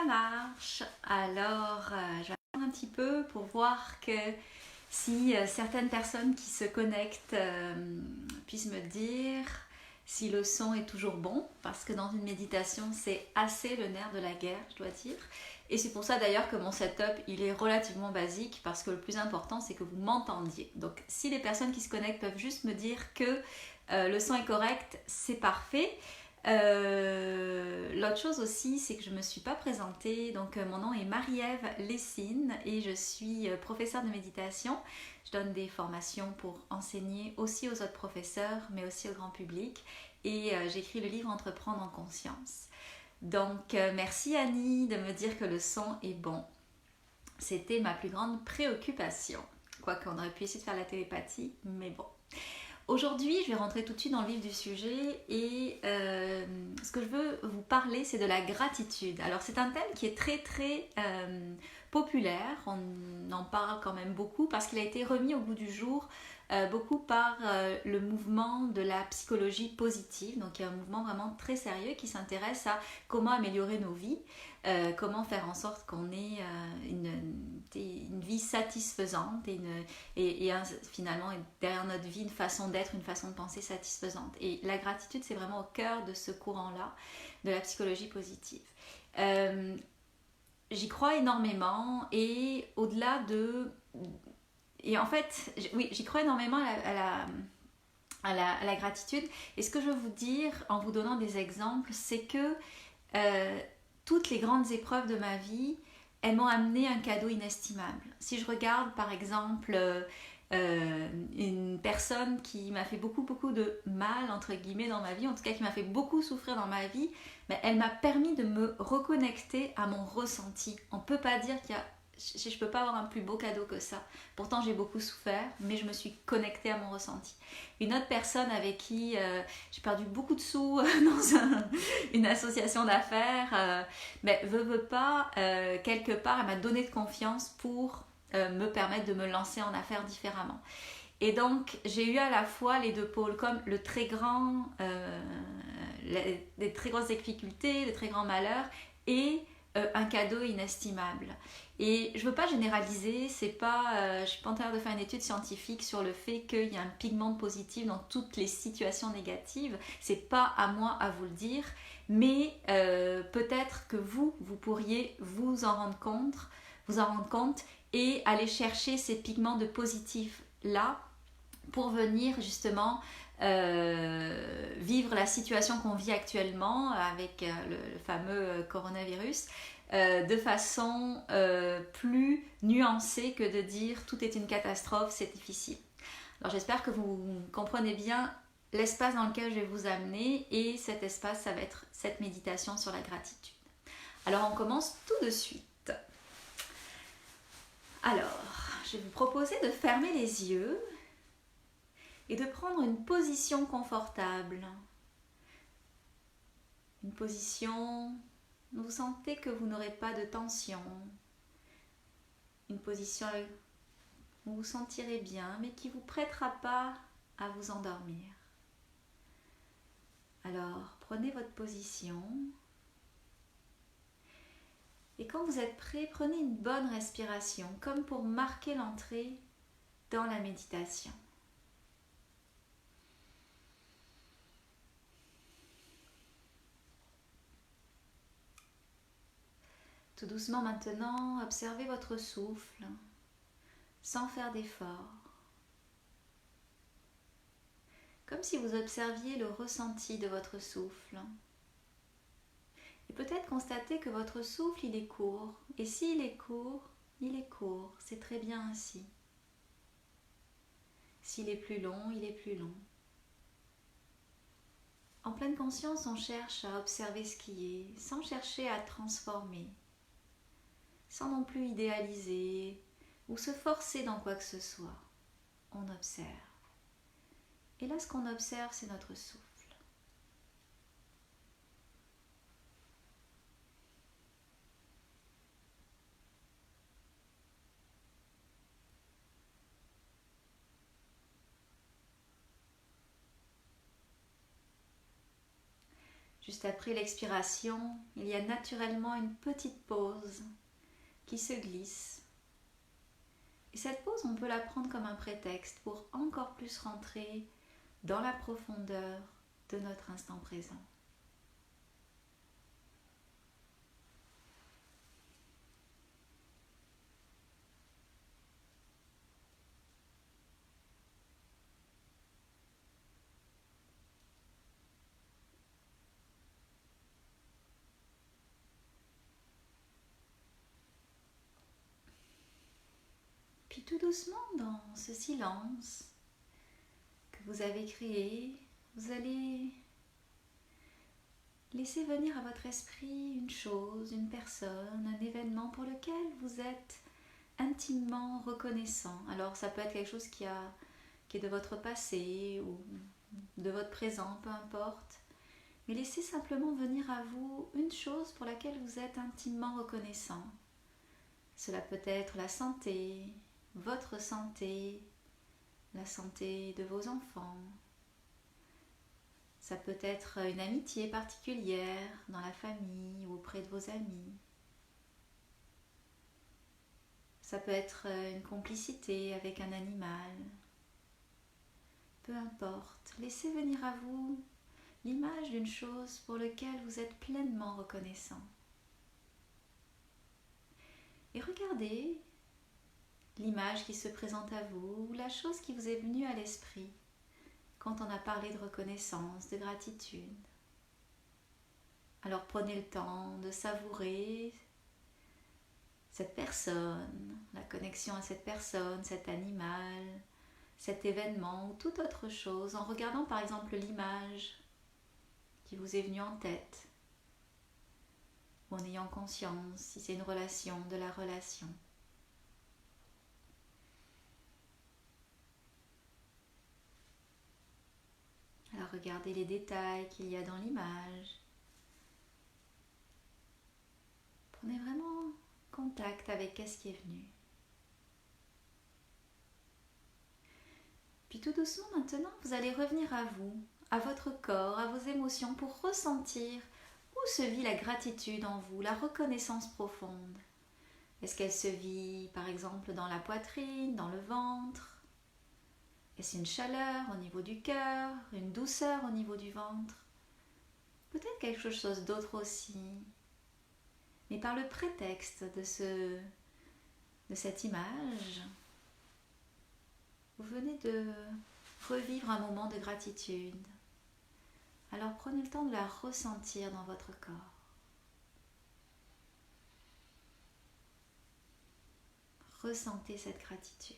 ça marche. Alors, je vais attendre un petit peu pour voir que si certaines personnes qui se connectent puissent me dire si le son est toujours bon, parce que dans une méditation, c'est assez le nerf de la guerre, je dois dire. Et c'est pour ça d'ailleurs que mon setup, il est relativement basique, parce que le plus important, c'est que vous m'entendiez. Donc, si les personnes qui se connectent peuvent juste me dire que le son est correct, c'est parfait. L'autre chose aussi, c'est que je ne me suis pas présentée. Donc, mon nom est Marie-Ève Lessine et je suis professeure de méditation. Je donne des formations pour enseigner aussi aux autres professeurs, mais aussi au grand public. Et j'écris le livre Entreprendre en conscience. Donc, merci Annie de me dire que le son est bon. C'était ma plus grande préoccupation. Quoique on aurait pu essayer de faire la télépathie, mais bon. Aujourd'hui, je vais rentrer tout de suite dans le vif du sujet et ce que je veux vous parler, c'est de la gratitude. Alors, c'est un thème qui est très populaire, on en parle quand même beaucoup parce qu'il a été remis au goût du jour beaucoup par le mouvement de la psychologie positive. Donc, il y a un mouvement vraiment très sérieux qui s'intéresse à comment améliorer nos vies, comment faire en sorte qu'on ait une vie satisfaisante et finalement derrière notre vie une façon d'être, une façon de penser satisfaisante. Et la gratitude, c'est vraiment au cœur de ce courant-là, de la psychologie positive. J'y crois énormément et au-delà de... Et en fait, oui, j'y crois énormément à la gratitude. Et ce que je veux vous dire en vous donnant des exemples, c'est que toutes les grandes épreuves de ma vie, elles m'ont amené un cadeau inestimable. Si je regarde par exemple une personne qui m'a fait beaucoup de mal, entre guillemets, dans ma vie, en tout cas qui m'a fait beaucoup souffrir dans ma vie, mais elle m'a permis de me reconnecter à mon ressenti. On ne peut pas dire qu'il y a... Je ne peux pas avoir un plus beau cadeau que ça. Pourtant, j'ai beaucoup souffert, mais je me suis connectée à mon ressenti. Une autre personne avec qui j'ai perdu beaucoup de sous dans une association d'affaires, mais veut pas, quelque part, elle m'a donné de confiance pour me permettre de me lancer en affaires différemment. Et donc, j'ai eu à la fois les deux pôles, comme le très grand, les très grosses difficultés, le très grand malheur, et un cadeau inestimable. Et je ne veux pas généraliser, je ne suis pas en train de faire une étude scientifique sur le fait qu'il y a un pigment positif dans toutes les situations négatives. Ce n'est pas à moi à vous le dire, mais peut-être que vous pourriez vous en rendre compte et aller chercher ces pigments de positif là pour venir justement vivre la situation qu'on vit actuellement avec le fameux coronavirus de façon plus nuancée que de dire tout est une catastrophe, c'est difficile. Alors j'espère que vous comprenez bien l'espace dans lequel je vais vous amener et cet espace, ça va être cette méditation sur la gratitude. Alors on commence tout de suite. Alors, je vais vous proposer de fermer les yeux et de prendre une position confortable. Une position où vous sentez que vous n'aurez pas de tension. Une position où vous vous sentirez bien, mais qui ne vous prêtera pas à vous endormir. Alors, prenez votre position. Et quand vous êtes prêt, prenez une bonne respiration, comme pour marquer l'entrée dans la méditation. Tout doucement maintenant, observez votre souffle, sans faire d'effort. Comme si vous observiez le ressenti de votre souffle. Et peut-être constater que votre souffle, il est court. Et s'il est court, il est court. C'est très bien ainsi. S'il est plus long, il est plus long. En pleine conscience, on cherche à observer ce qui est, sans chercher à transformer, sans non plus idéaliser ou se forcer dans quoi que ce soit. On observe. Et là, ce qu'on observe, c'est notre souffle. Juste après l'expiration, il y a naturellement une petite pause qui se glisse. Et cette pause, on peut la prendre comme un prétexte pour encore plus rentrer dans la profondeur de notre instant présent. Puis tout doucement, dans ce silence que vous avez créé, vous allez laisser venir à votre esprit une chose, une personne, un événement pour lequel vous êtes intimement reconnaissant. Alors ça peut être quelque chose qui est de votre passé ou de votre présent, peu importe. Mais laissez simplement venir à vous une chose pour laquelle vous êtes intimement reconnaissant. Cela peut être la santé, votre santé, la santé de vos enfants. Ça peut être une amitié particulière dans la famille ou auprès de vos amis. Ça peut être une complicité avec un animal. Peu importe, laissez venir à vous l'image d'une chose pour laquelle vous êtes pleinement reconnaissant. Et regardez l'image qui se présente à vous ou la chose qui vous est venue à l'esprit quand on a parlé de reconnaissance, de gratitude. Alors prenez le temps de savourer cette personne, la connexion à cette personne, cet animal, cet événement ou toute autre chose en regardant par exemple l'image qui vous est venue en tête ou en ayant conscience si c'est une relation, de la relation. Alors regardez les détails qu'il y a dans l'image. Prenez vraiment contact avec ce qui est venu. Puis tout doucement maintenant, vous allez revenir à vous, à votre corps, à vos émotions pour ressentir où se vit la gratitude en vous, la reconnaissance profonde. Est-ce qu'elle se vit par exemple dans la poitrine, dans le ventre? Est-ce une chaleur au niveau du cœur, une douceur au niveau du ventre? Peut-être quelque chose d'autre aussi. Mais par le prétexte de cette image, vous venez de revivre un moment de gratitude. Alors prenez le temps de la ressentir dans votre corps. Ressentez cette gratitude.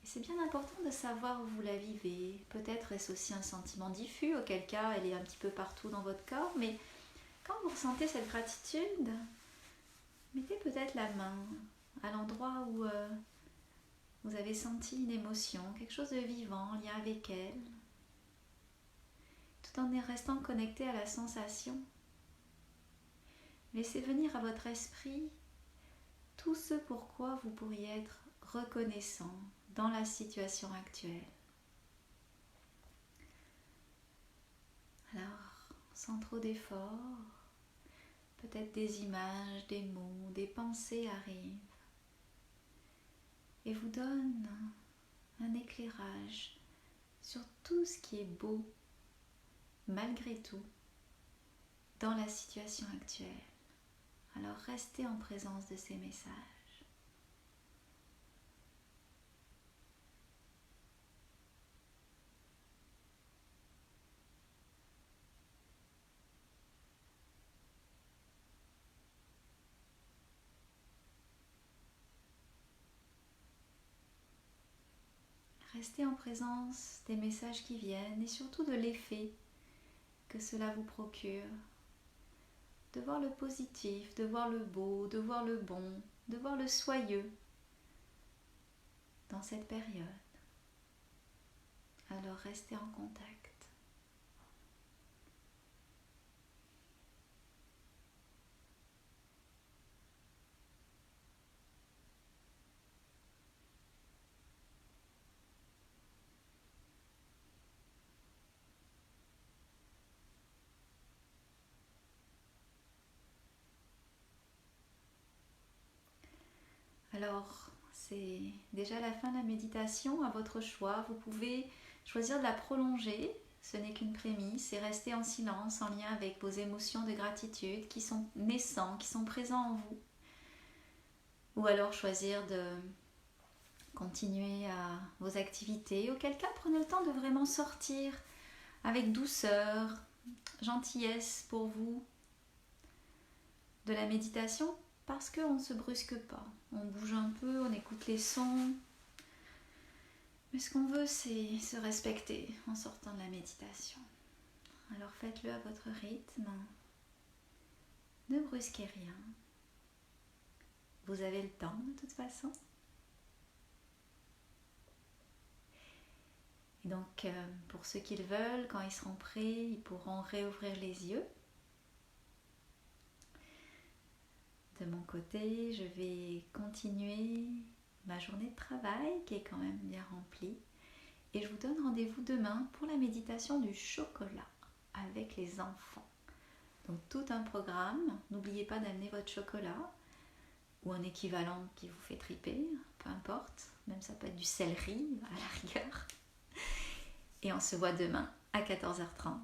Et c'est bien important de savoir où vous la vivez. Peut-être est-ce aussi un sentiment diffus, auquel cas elle est un petit peu partout dans votre corps, mais quand vous ressentez cette gratitude, mettez peut-être la main à l'endroit où vous avez senti une émotion, quelque chose de vivant en lien avec elle, tout en restant connecté à la sensation. Laissez venir à votre esprit tout ce pourquoi vous pourriez être reconnaissant dans la situation actuelle. Alors, sans trop d'efforts, peut-être des images, des mots, des pensées arrivent et vous donnent un éclairage sur tout ce qui est beau, malgré tout, dans la situation actuelle. Alors restez en présence de ces messages. Restez en présence des messages qui viennent et surtout de l'effet que cela vous procure. De voir le positif, de voir le beau, de voir le bon, de voir le soyeux dans cette période. Alors restez en contact. Alors, c'est déjà la fin de la méditation, à votre choix. Vous pouvez choisir de la prolonger, ce n'est qu'une prémisse, et rester en silence, en lien avec vos émotions de gratitude qui sont naissantes, qui sont présents en vous. Ou alors choisir de continuer à vos activités, auquel cas prenez le temps de vraiment sortir avec douceur, gentillesse pour vous de la méditation, parce qu'on ne se brusque pas. On bouge un peu, on écoute les sons. Mais ce qu'on veut, c'est se respecter en sortant de la méditation. Alors faites-le à votre rythme. Ne brusquez rien. Vous avez le temps de toute façon. Et donc, pour ceux qui le veulent, quand ils seront prêts, ils pourront réouvrir les yeux. De mon côté, je vais continuer ma journée de travail qui est quand même bien remplie. Et je vous donne rendez-vous demain pour la méditation du chocolat avec les enfants. Donc tout un programme. N'oubliez pas d'amener votre chocolat ou un équivalent qui vous fait triper, peu importe. Même ça peut être du céleri à la rigueur. Et on se voit demain à 14h30.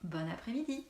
Bon après-midi!